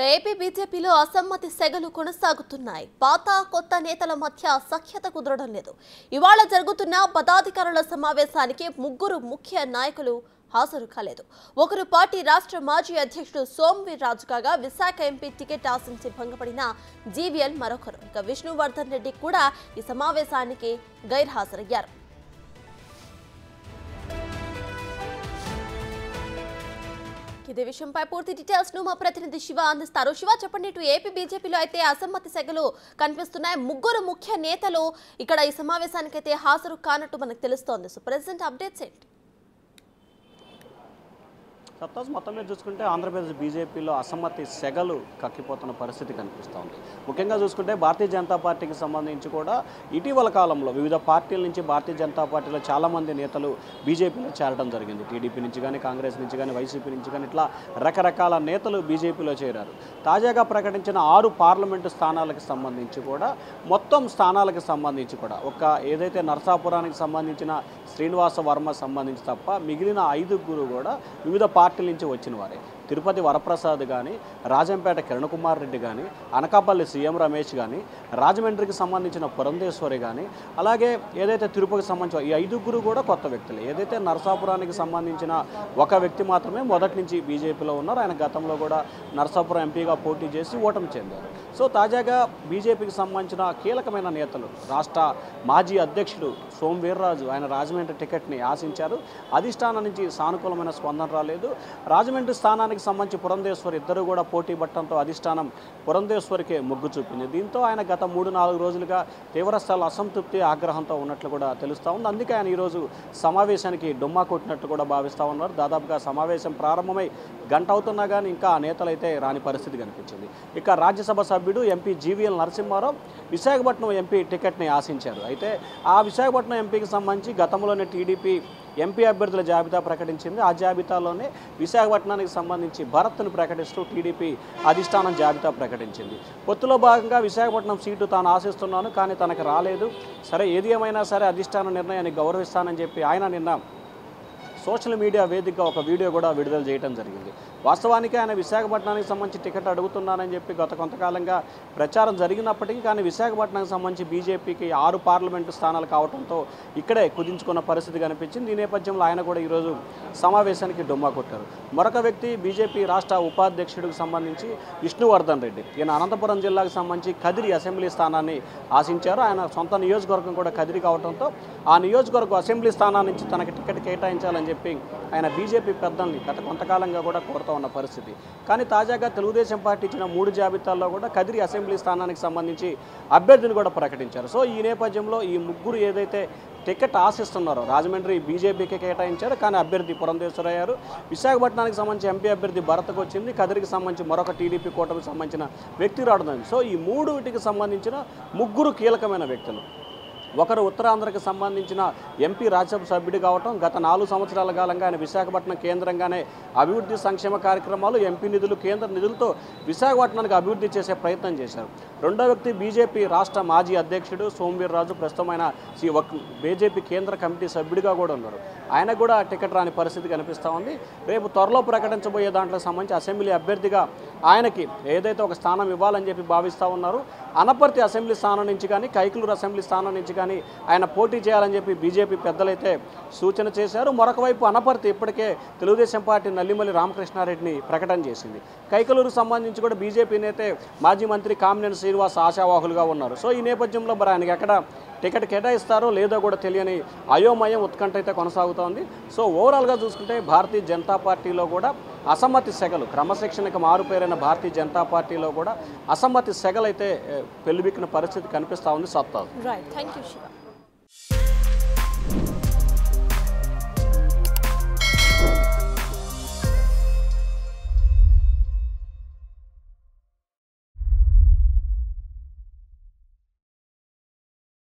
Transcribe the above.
AP బీజేపీలో అసమ్మతి సెగలు కొనసాగుతున్నాయి. పాత కొత్త నేతల మధ్య సఖ్యత కుదరడం లేదు. ఇవాళ జరుగుతున్న పదాధికారుల సమావేశానికి ముగ్గురు ముఖ్య నాయకులు హాజరు కాలేదు. ఒకరు పార్టీ రాష్ట్ర మాజీ అధ్యక్షుడు సోమవీర్రాజు కాగా విశాఖ ఎంపీ టికెట్ ఆశించి భంగపడిన జీవీఎల్ మరొకరు. ఇక విష్ణువర్ధన్ రెడ్డి కూడా ఈ సమావేశానికి గైర్హాజరయ్యారు. ఇదే విషయంపై పూర్తి డీటెయిల్స్ ను మా ప్రతినిధి శివ అందిస్తారు. శివ, చెప్పండి, ఇటు ఏపీ బీజేపీలో అయితే అసమ్మతి సెగలు కనిపిస్తున్నాయి. ముగ్గురు ముఖ్య నేతలు ఇక్కడ ఈ సమావేశానికి అయితే హాజరు కానట్టు మనకు తెలుస్తోంది. సో ప్రెసెంట్ అప్డేట్స్ ఏంటి? సప్తాస్ మొత్తం మీద చూసుకుంటే ఆంధ్రప్రదేశ్ బీజేపీలో అసమ్మతి సెగలు కక్కిపోతున్న పరిస్థితి కనిపిస్తూ ఉంది. ముఖ్యంగా చూసుకుంటే భారతీయ జనతా పార్టీకి సంబంధించి కూడా ఇటీవల కాలంలో వివిధ పార్టీల నుంచి భారతీయ జనతా పార్టీలో చాలామంది నేతలు బీజేపీలో చేరడం జరిగింది. టీడీపీ నుంచి కానీ, కాంగ్రెస్ నుంచి కానీ, వైసీపీ నుంచి కానీ ఇట్లా రకరకాల నేతలు బీజేపీలో చేరారు. తాజాగా ప్రకటించిన 6 పార్లమెంటు స్థానాలకు సంబంధించి కూడా మొత్తం స్థానాలకు సంబంధించి కూడా ఏదైతే నరసాపురానికి సంబంధించిన శ్రీనివాస వర్మ సంబంధించి తప్ప మిగిలిన 5గురు కూడా వివిధ పార్టీల నుంచి వచ్చిన వారే. తిరుపతి వరప్రసాద్ కానీ, రాజంపేట కిరణ్ కుమార్ రెడ్డి కానీ, అనకాపల్లి సీఎం రమేష్ కానీ, రాజమండ్రికి సంబంధించిన పురంధేశ్వరి కానీ, అలాగే ఏదైతే తిరుపతికి సంబంధించిన ఈ 5గురు కూడా కొత్త వ్యక్తులు. ఏదైతే నరసాపురానికి సంబంధించిన ఒక వ్యక్తి మాత్రమే మొదటి నుంచి బీజేపీలో ఉన్నారు. ఆయన గతంలో కూడా నరసాపురం ఎంపీగా పోటీ చేసి ఓటమి చెందారు. సో తాజాగా బీజేపీకి సంబంధించిన కీలకమైన నేతలు రాష్ట్ర మాజీ అధ్యక్షుడు సోమవీర్రాజు ఆయన రాజమండ్రి టికెట్ని ఆశించారు. అధిష్టానం నుంచి సానుకూలమైన స్పందన రాలేదు. రాజమండ్రి స్థానానికి సంబంధించి పురంధేశ్వరి ఇద్దరు కూడా పోటీ పట్టడంతో అధిష్టానం పురంధేశ్వరికి మొగ్గు చూపింది. దీంతో ఆయన గత 3-4 రోజులుగా తీవ్రస్థాయిలో అసంతృప్తి, ఆగ్రహంతో ఉన్నట్లు కూడా తెలుస్తూ ఉంది. అందుకే ఆయన ఈరోజు సమావేశానికి డుమ్మా కొట్టినట్టు కూడా భావిస్తూ ఉన్నారు. దాదాపుగా సమావేశం ప్రారంభమై గంట అవుతున్నా కానీ ఇంకా ఆ నేతలైతే రాని పరిస్థితి కనిపించింది. ఇక రాజ్యసభ సభ్యుడు MP GVL Narasimha Rao Visakhapatnam MP టికెట్ని ఆశించారు. అయితే ఆ విశాఖపట్నం ఎంపీకి సంబంధించి గతంలోనే టీడీపీ ఎంపీ అభ్యర్థుల జాబితా ప్రకటించింది. ఆ జాబితాలోనే విశాఖపట్నానికి సంబంధించి భరత్ను ప్రకటిస్తూ టీడీపీ అధిష్టానం జాబితా ప్రకటించింది. పొత్తులో భాగంగా విశాఖపట్నం సీటు తాను ఆశిస్తున్నాను, కానీ తనకు రాలేదు. సరే, ఏది ఏమైనా సరే అధిష్టాన నిర్ణయాన్ని గౌరవిస్తానని చెప్పి ఆయన నిన్న సోషల్ మీడియా వేదికగా ఒక వీడియో కూడా విడుదల చేయడం జరిగింది. వాస్తవానికి ఆయన విశాఖపట్నానికి సంబంధించి టికెట్ అడుగుతున్నానని చెప్పి గత కొంతకాలంగా ప్రచారం జరిగినప్పటికీ కానీ విశాఖపట్నానికి సంబంధించి బీజేపీకి 6 పార్లమెంటు స్థానాలు కావడంతో ఇక్కడే కుదించుకున్న పరిస్థితి కనిపించింది. ఈ నేపథ్యంలో ఆయన కూడా ఈరోజు సమావేశానికి డుమ్మా కొట్టారు. మరొక వ్యక్తి బీజేపీ రాష్ట్ర ఉపాధ్యక్షుడికి సంబంధించి విష్ణువర్ధన్ రెడ్డి. ఈయన అనంతపురం జిల్లాకు సంబంధించి కదిరి అసెంబ్లీ స్థానాన్ని ఆశించారు. ఆయన సొంత నియోజకవర్గం కూడా కదిరి కావడంతో ఆ నియోజకవర్గం అసెంబ్లీ స్థానాన్ని నుంచి తనకి టికెట్ కేటాయించాలని చెప్పి ఆయన బీజేపీ పెద్దల్ని గత కొంతకాలంగా కూడా కోరుతూ ఉన్న పరిస్థితి. కానీ తాజాగా తెలుగుదేశం పార్టీ ఇచ్చిన 3 జాబితాల్లో కూడా కదిరి అసెంబ్లీ స్థానానికి సంబంధించి అభ్యర్థిని కూడా ప్రకటించారు. సో ఈ నేపథ్యంలో ఈ ముగ్గురు ఏదైతే టికెట్ ఆశిస్తున్నారో రాజమండ్రి బీజేపీకి కేటాయించారు, కానీ అభ్యర్థి పురంధేశ్వరి అయ్యారు. విశాఖపట్నానికి సంబంధించి ఎంపీ అభ్యర్థి భరత్కు వచ్చింది. కదిరికి సంబంధించి మరొక టీడీపీ కూటమికి సంబంధించిన వ్యక్తి రావడం. సో ఈ 3 సంబంధించిన ముగ్గురు కీలకమైన వ్యక్తులు. ఒకరు ఉత్తరాంధ్రకి సంబంధించిన ఎంపీ రాజ్యసభ సభ్యుడు కావటం, గత 4 సంవత్సరాల కాలంగా ఆయన విశాఖపట్నం కేంద్రంగానే అభివృద్ధి సంక్షేమ కార్యక్రమాలు, ఎంపీ నిధులు, కేంద్ర నిధులతో విశాఖపట్నానికి అభివృద్ధి చేసే ప్రయత్నం చేశారు. రెండో వ్యక్తి బీజేపీ రాష్ట్ర మాజీ అధ్యక్షుడు సోమవీర్రాజు, ప్రస్తుతం ఆయన బీజేపీ కేంద్ర కమిటీ సభ్యుడిగా కూడా ఉన్నారు. ఆయనకు కూడా టికెట్ రాని పరిస్థితి కనిపిస్తూ ఉంది. రేపు త్వరలో ప్రకటించబోయే దాంట్లో సంబంధించి అసెంబ్లీ అభ్యర్థిగా ఆయనకి ఏదైతే ఒక స్థానం ఇవ్వాలని చెప్పి భావిస్తూ ఉన్నారు. అనపర్తి అసెంబ్లీ స్థానం నుంచి కానీ, కైకలూరు అసెంబ్లీ స్థానం నుంచి కానీ ఆయన పోటీ చేయాలని చెప్పి బీజేపీ పెద్దలైతే సూచన చేశారు. మరొక వైపు అనపర్తి ఇప్పటికే తెలుగుదేశం పార్టీ నల్లిమల్లి రామకృష్ణారెడ్డిని ప్రకటన చేసింది. కైకలూరు సంబంధించి కూడా బీజేపీ నేతే మాజీ మంత్రి కామినేని శ్రీనివాస్ ఆశావాహులుగా ఉన్నారు. సో ఈ నేపథ్యంలో మరి ఆయనకి ఎక్కడ టికెట్ కేటాయిస్తారో లేదో కూడా తెలియని అయోమయం, ఉత్కంఠ అయితే కొనసాగుతోంది. సో ఓవరాల్గా చూసుకుంటే భారతీయ జనతా పార్టీలో కూడా అసమ్మతి సెగలు, క్రమశిక్షణకు మారుపేరైన భారతీయ జనతా పార్టీలో కూడా అసమ్మతి సెగలైతే పెళ్లిబిక్కిన పరిస్థితి కనిపిస్తూ ఉంది. సత్తా. Right, thank you Shiva.